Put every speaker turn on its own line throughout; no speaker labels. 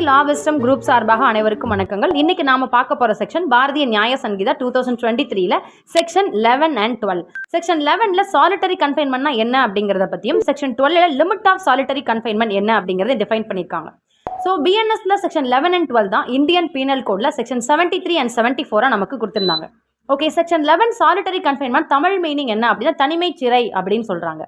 லா wisdom group சார்பாக அனைவருக்கும் வணக்கங்கள். இன்னைக்கு நாம பார்க்க போற செக்ஷன் பாரதிய நியாய சங்கீதா 2023ல செக்ஷன் 11 and 12. செக்ஷன் 11ல சாலிட்டரி கன்ஃபைன்மெண்ட்னா என்ன அப்படிங்கறத பத்தியும், செக்ஷன் 12ல லிமிட் ஆஃப் சாலிட்டரி கன்ஃபைன்மெண்ட் என்ன அப்படிங்கறத டிஃபைன் பண்ணிருக்காங்க. ஸோ பிஎன்எஸ்ல செக்ஷன் 11 and 12 தான் இந்தியன் பீனல் கோட்ல செக்ஷன் 73 and 74 நமக்கு கொடுத்திருந்தாங்க. Okay, section 11 solitary confinement Tamil meaning என்ன அப்படின்னா தனிமை சிறை அப்படின்னு சொல்றாங்க.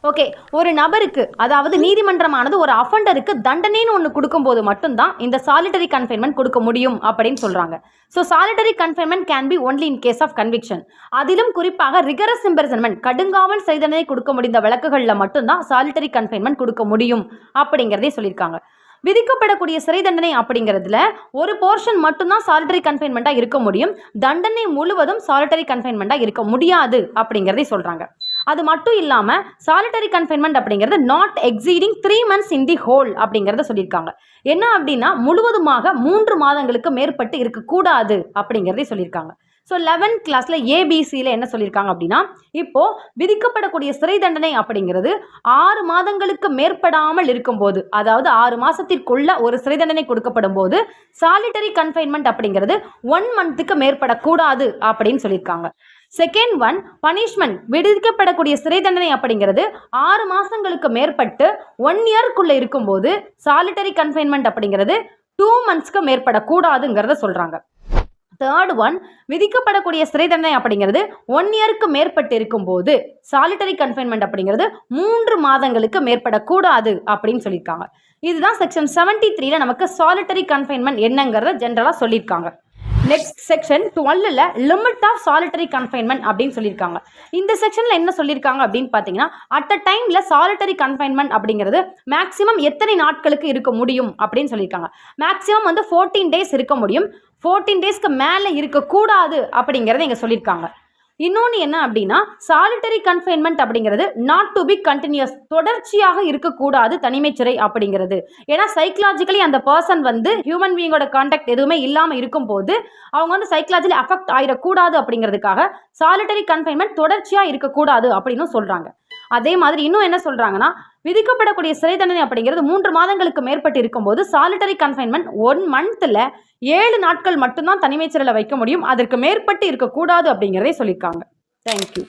ஓகே, ஒரு நபருக்கு அதாவது நீதிமன்றமானது ஒரு அஃபண்டருக்கு தண்டனைன்னு ஒன்று கொடுக்கும்போது மட்டும்தான் இந்த சாலிட்டரி கன்ஃபைன்மெண்ட் கொடுக்க முடியும் அப்படின்னு சொல்றாங்க. So solitary confinement can be only in case of conviction. அதிலும் குறிப்பாக ரிகரஸ் இம்பரிசன்மெண்ட் கடுங்காவல் செய்தனை கொடுக்க முடிந்த வழக்குகளில் மட்டும்தான் சாலிட்டரி கன்ஃபைன்மெண்ட் கொடுக்க முடியும் அப்படிங்கிறதே சொல்லியிருக்காங்க. விதிக்கப்படக்கூடிய சிறை தண்டனை அப்படிங்கிறதுல ஒரு போர்ஷன் மட்டும்தான் சாலிட்டரி கன்ஃபைன்மெண்ட்டாக இருக்க முடியும், தண்டனை முழுவதும் சாலிட்டரி கன்ஃபைன்மெண்ட்டாக இருக்க முடியாது அப்படிங்கிறதே சொல்றாங்க. அது மட்டும் இல்லாம சாலிட்டரி கன்ஃபைன்மெண்ட் அப்படிங்கிறது not exceeding 3 months in the whole அப்படிங்கிறத சொல்லியிருக்காங்க. என்ன அப்படின்னா முழுவதுமாக 3 மாதங்களுக்கு மேற்பட்டு இருக்கக்கூடாது அப்படிங்கிறதே சொல்லியிருக்காங்க. ஸோ 11th கிளாஸ்ல ஏபிசியில் என்ன சொல்லியிருக்காங்க அப்படின்னா, இப்போ விதிக்கப்படக்கூடிய சிறை தண்டனை அப்படிங்கிறது 6 மாதங்களுக்கு மேற்படாமல் இருக்கும்போது, அதாவது 6 மாசத்திற்குள்ள ஒரு சிறை தண்டனை கொடுக்கப்படும் போது சாலிட்டரி கன்ஃபைன்மெண்ட் அப்படிங்கிறது 1 monthக்கு மேற்படக்கூடாது அப்படின்னு சொல்லியிருக்காங்க. செகண்ட் ஒன், பனிஷ்மெண்ட் விதிக்கப்படக்கூடிய சிறை தண்டனை அப்படிங்கிறது 6 மாசங்களுக்கு மேற்பட்டு 1 yearக்குள்ள இருக்கும்போது சாலிட்டரி கன்ஃபைன்மெண்ட் அப்படிங்கிறது 2 monthsக்கு மேற்படக்கூடாதுங்கிறத சொல்றாங்க. தேர்ட் ஒன், விதிக்கப்படக்கூடிய சிறை தண்டனை அப்படிங்கிறது 1 yearக்கு மேற்பட்டு இருக்கும்போது சாலிட்டரி கன்ஃபைன்மெண்ட் அப்படிங்கிறது 3 மாதங்களுக்கு மேற்படக்கூடாது அப்படின்னு சொல்லியிருக்காங்க. இதுதான் செக்ஷன் 73ல நமக்கு சாலிட்டரி கன்ஃபைன்மெண்ட் என்னங்கிறத ஜென்ரலா சொல்லியிருக்காங்க. நெக்ஸ்ட் செக்ஷன் 12ல லிமிட் ஆஃப் சாலிட்டரி கன்ஃபைன்மெண்ட் அப்படின்னு சொல்லியிருக்காங்க. இந்த செக்ஷன்ல என்ன சொல்லியிருக்காங்க அப்படின்னு பார்த்தீங்கன்னா, அட் அ டைம்ல சாலிட்டரி கன்ஃபைன்மெண்ட் அப்படிங்கிறது மேக்ஸிமம் எத்தனை நாட்களுக்கு இருக்க முடியும் அப்படின்னு சொல்லியிருக்காங்க. மேக்ஸிமம் 14 days இருக்க முடியும், 14 daysக்கு மேலே இருக்கக்கூடாது அப்படிங்கிறத இங்கே சொல்லியிருக்காங்க. இன்னொன்று என்ன அப்படின்னா, சாலிட்டரி கன்ஃபைன்மெண்ட் அப்படிங்கிறது நாட் டு பி கண்டினியூஸ், தொடர்ச்சியாக இருக்கக்கூடாது தனிமை சிறை அப்படிங்கிறது. ஏன்னா சைக்கலாஜிக்கலி அந்த பர்சன் ஹியூமன் பீயிங்கோட கான்டாக்ட் எதுவுமே இல்லாமல் இருக்கும்போது அவங்க சைக்கலாஜிக்கலி அஃபெக்ட் ஆயிடக்கூடாது அப்படிங்கிறதுக்காக சாலிட்டரி கன்ஃபைன்மெண்ட் தொடர்ச்சியாக இருக்கக்கூடாது அப்படின்னு சொல்றாங்க. அதே மாதிரி இன்னும் என்ன சொல்றாங்கன்னா, விதிக்கப்படக்கூடிய சிறை தண்டனை அப்படிங்கிறது 3 மாதங்களுக்கு மேற்பட்டு இருக்கும்போது சாலிட்டரி கன்ஃபைன்மெண்ட் 1 monthல 7 நாட்கள் மட்டும்தான் தனிமை சிறையில் வைக்க முடியும், அதற்கு மேற்பட்டு இருக்கக்கூடாது அப்படிங்கிறதே சொல்லியிருக்காங்க. தேங்க்யூ.